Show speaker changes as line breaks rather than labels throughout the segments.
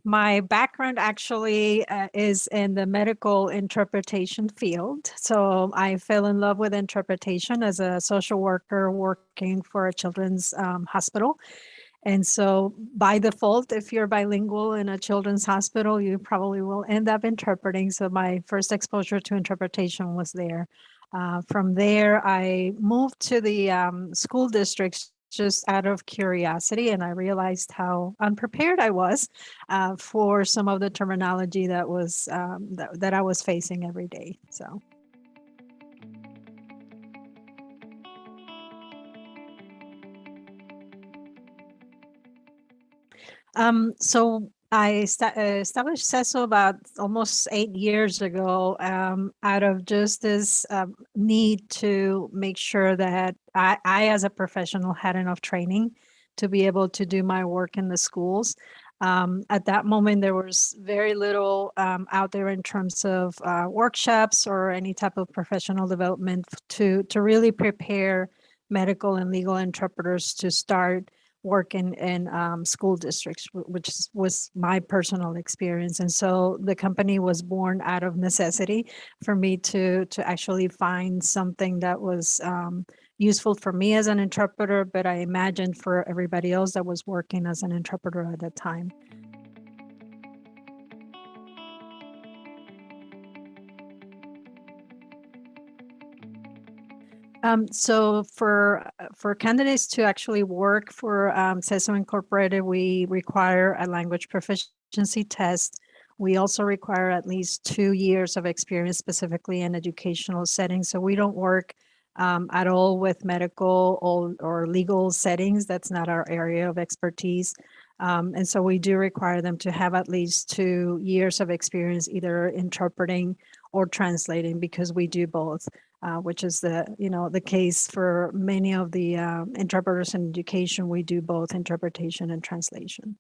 My background actually is in the medical interpretation field. So I fell in love with interpretation as a social worker working for a children's hospital. And so by default, if you're bilingual in a children's hospital, you probably will end up interpreting. So my first exposure to interpretation was there. From there, I moved to the school districts just out of curiosity, and I realized how unprepared I was for some of the terminology that was that I was facing every day. So. So I established CECIL about almost 8 years ago, out of just this need to make sure that I, as a professional, had enough training to be able to do my work in the schools. At that moment, there was very little out there in terms of workshops or any type of professional development to really prepare medical and legal interpreters to start working in school districts, was my personal experience. And so the company was born out of necessity for me to actually find something that was useful for me as an interpreter, but I imagined for everybody else that was working as an interpreter at that time. So for candidates to actually work for CESO Incorporated, we require a language proficiency test. We also require at least 2 years of experience, specifically in educational settings. So we don't work at all with medical or legal settings. That's not our area of expertise. And so we do require them to have at least 2 years of experience, either interpreting or translating, because we do both. Which is the case for many of the interpreters in education. We do both interpretation and translation.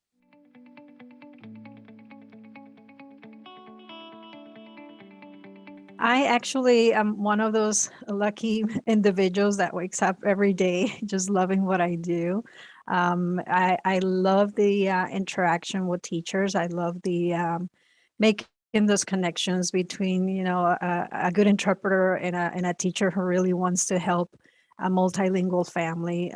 I actually am one of those lucky individuals that wakes up every day just loving what I do. I love the interaction with teachers. I love the making those connections between, a good interpreter and a teacher who really wants to help a multilingual family.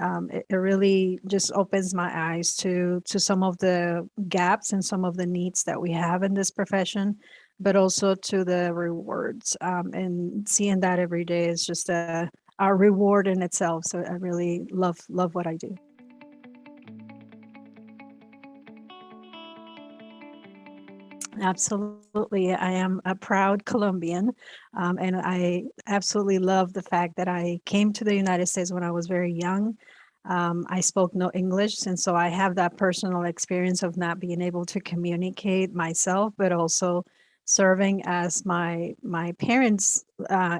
It really just opens my eyes to some of the gaps and some of the needs that we have in this profession, but also to the rewards. And seeing that every day is just a reward in itself. So I really love what I do. Absolutely. I am a proud Colombian, and I absolutely love the fact that I came to the United States when I was very young. I spoke no English, and so I have that personal experience of not being able to communicate myself, but also serving as my parents'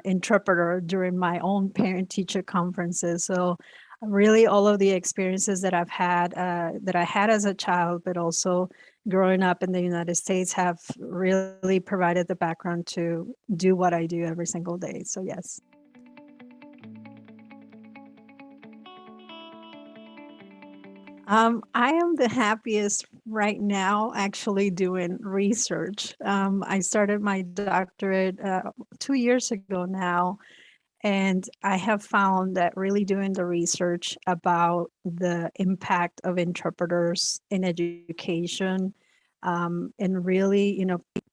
interpreter during my own parent-teacher conferences. So really all of the experiences that I had as a child, but also growing up in the United States, have really provided the background to do what I do every single day. So yes. I am the happiest right now actually doing research. I started my doctorate 2 years ago now, and I have found that really doing the research about the impact of interpreters in education, and really,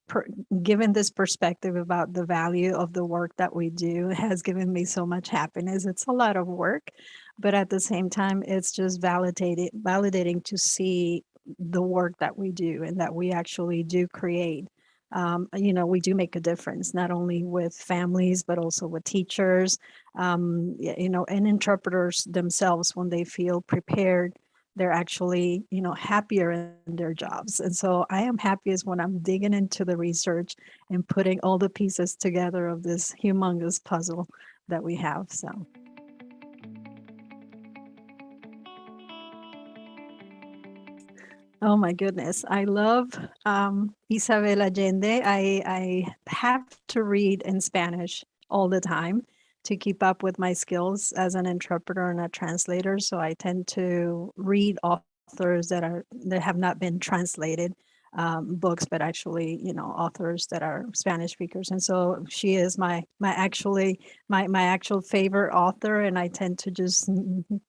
per, given this perspective about the value of the work that we do, has given me so much happiness. It's a lot of work, but at the same time, it's just validating to see the work that we do and that we actually do create. We do make a difference, not only with families, but also with teachers, and interpreters themselves. When they feel prepared, they're actually, happier in their jobs. And so I am happiest when I'm digging into the research and putting all the pieces together of this humongous puzzle that we have. So. Oh my goodness. I love Isabel Allende. I have to read in Spanish all the time to keep up with my skills as an interpreter and a translator. So I tend to read often authors that have not been translated books, but actually, authors that are Spanish speakers. And so she is my actual favorite author, and I tend to just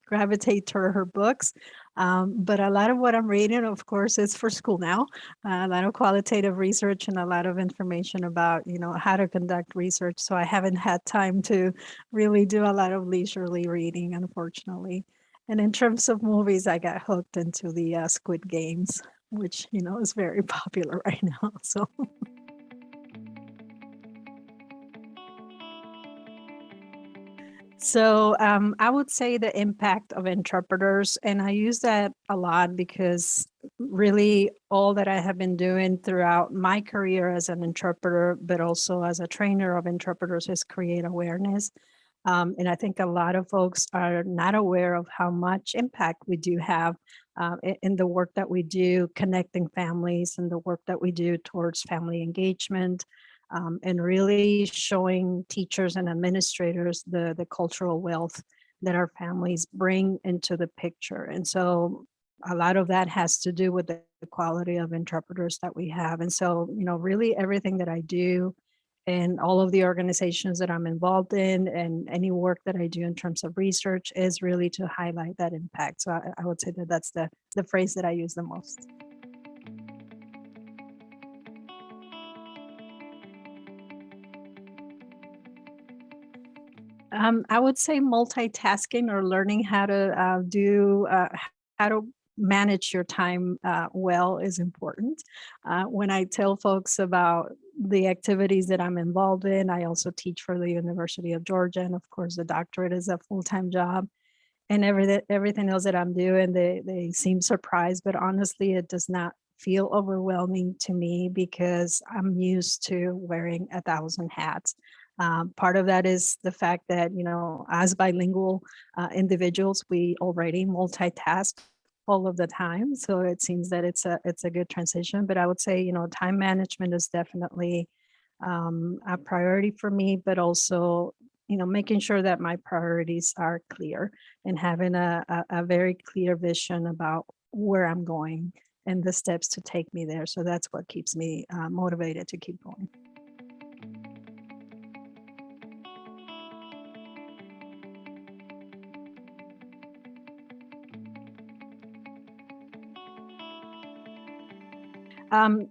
gravitate toward her books. But a lot of what I'm reading, of course, is for school now. A lot of qualitative research and a lot of information about, how to conduct research. So I haven't had time to really do a lot of leisurely reading, unfortunately. And in terms of movies, I got hooked into the Squid Games, which, is very popular right now. So, I would say the impact of interpreters, and I use that a lot because really all that I have been doing throughout my career as an interpreter, but also as a trainer of interpreters, is create awareness. And I think a lot of folks are not aware of how much impact we do have in the work that we do, connecting families, and the work that we do towards family engagement, and really showing teachers and administrators the cultural wealth that our families bring into the picture. And so a lot of that has to do with the quality of interpreters that we have. And so, really everything that I do and all of the organizations that I'm involved in and any work that I do in terms of research is really to highlight that impact. So I would say that that's the phrase that I use the most. I would say multitasking or learning how to how to manage your time well is important. When I tell folks about the activities that I'm involved in, I also teach for the University of Georgia, and of course, the doctorate is a full-time job. And everything else that I'm doing, they seem surprised, but honestly, it does not feel overwhelming to me because I'm used to wearing 1,000 hats. Part of that is the fact that, as bilingual individuals, we already multitask all of the time. So it seems that it's a good transition. But I would say, time management is definitely a priority for me, but also, making sure that my priorities are clear and having a very clear vision about where I'm going and the steps to take me there. So that's what keeps me motivated to keep going.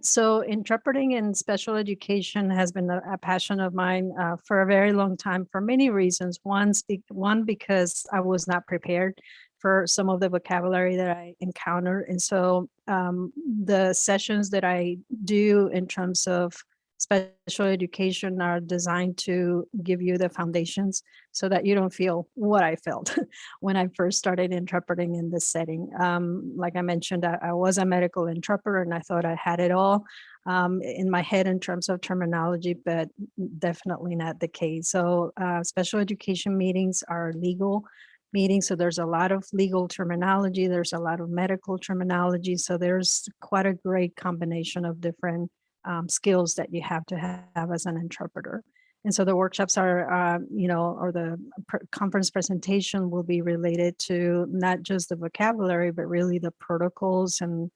So interpreting in special education has been a passion of mine for a very long time for many reasons. One, because I was not prepared for some of the vocabulary that I encountered. And so the sessions that I do in terms of special education are designed to give you the foundations so that you don't feel what I felt when I first started interpreting in this setting. Like I mentioned, I was a medical interpreter and I thought I had it all in my head in terms of terminology, but definitely not the case. So special education meetings are legal meetings. So there's a lot of legal terminology. There's a lot of medical terminology. So there's quite a great combination of different skills that you have to have as an interpreter. And so the workshops are, or the conference presentation will be related to not just the vocabulary, but really the protocols and,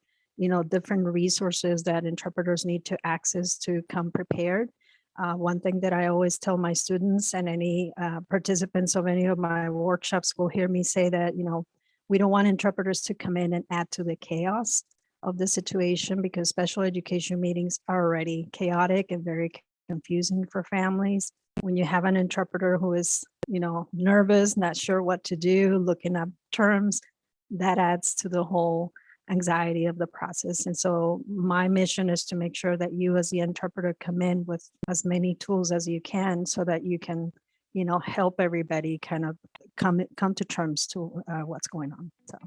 different resources that interpreters need to access to come prepared. One thing that I always tell my students and any participants of any of my workshops will hear me say that, we don't want interpreters to come in and add to the chaos of the situation because special education meetings are already chaotic and very confusing for families. When you have an interpreter who is, nervous, not sure what to do, looking up terms, that adds to the whole anxiety of the process. And so my mission is to make sure that you as the interpreter come in with as many tools as you can so that you can, help everybody kind of come to terms to what's going on. So